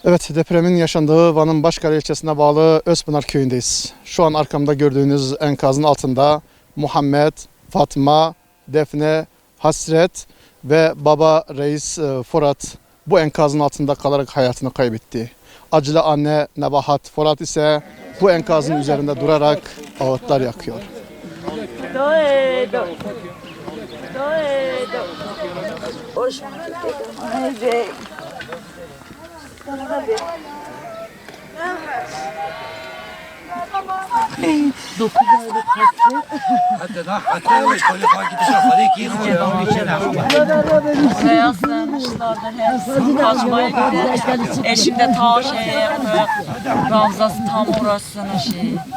Evet, depremin yaşandığı Van'ın Başkale ilçesine bağlı Özpınar köyündeyiz. Şu an arkamda gördüğünüz enkazın altında Muhammed, Fatma, Defne, Hasret ve baba reis Forat bu enkazın altında kalarak hayatını kaybetti. Acılı anne Nebahat Forat ise bu enkazın üzerinde durarak ağıtlar yakıyor. Oraya sığınmışlardı hepsi. Kaçmaya gitti. Eşim de ta Ravzası tam orasını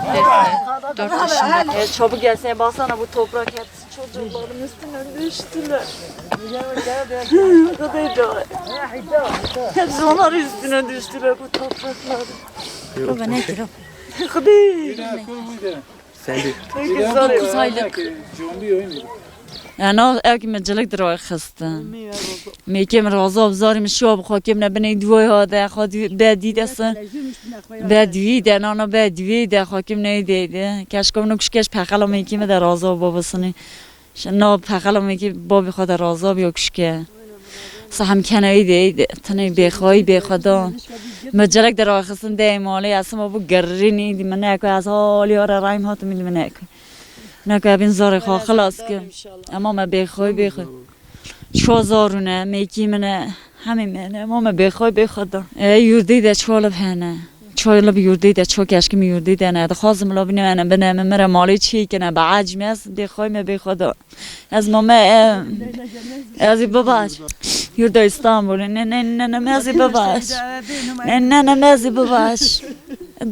defne. 4 yaşında. Çabuk gelsene baksana bu toprak hepsi çocukların üstüne düştüler. Hepsi onlar üstüne düştüler bu topraklar. Baba ne kilo? Sen 9 aylık. Yani o evkimcilik durağı xıstan. Mekim razı zarim şob hakim ne beni duay hada khadi bedidesen. Bedvide nana bedvide hakim ne dedi. Keşke onu kuşkeş pekala mekim de razı babasını. شنا پخلا میگی بابی خدا رازا بیوکش که سهم کنایی دی تنی بخوای بخدا مجلک در آخرسن دی مالی اصلا بابو گرینی دی من نکو از حالی آره رایم هاتو میلی من نکو نکو ابین زاری خواه خلاص که اما ما بخوای چو زارونه میگی منه همین منه اما ما بخوای بخدا یوردی ده چوالب هنه چوالب یوردی ده چو کشکی می یوردی ده نه خواستم لابی نه بنام مرا مالی چی کنه با عجمی است دی خوای می بخدا از ماما از باباش یورد İstanbul ne mezi babaş ne mezi babaş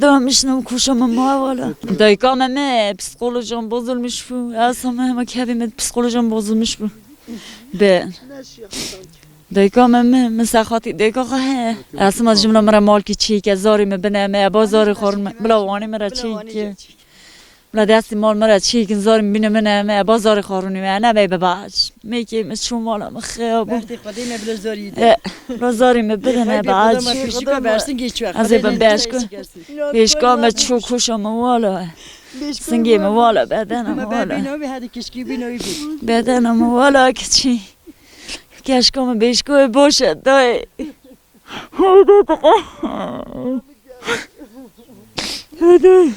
doğmuşum kuşum mağala dayıkam me psikolojim bozulmuş bu aslında hem kevim psikolojim bozulmuş bu ben dayıkam me mesahati dayıkam he aslında cümle mera mal ki çiğ ki zari me bana bazarı xorm blavani mera çiğ ki بلا دستی مال مرا چی که زار میبینه منه بازار خارونی نه بی بباش میگی شو مالا مخیاب وقتی قدیم بلزاری بازاری میبینه باش از این بیش کن بیش کن من چو خوشم والا سنگی والا بدنم والا بدنم والا کچی کشکم بیش کن باشه دای هدای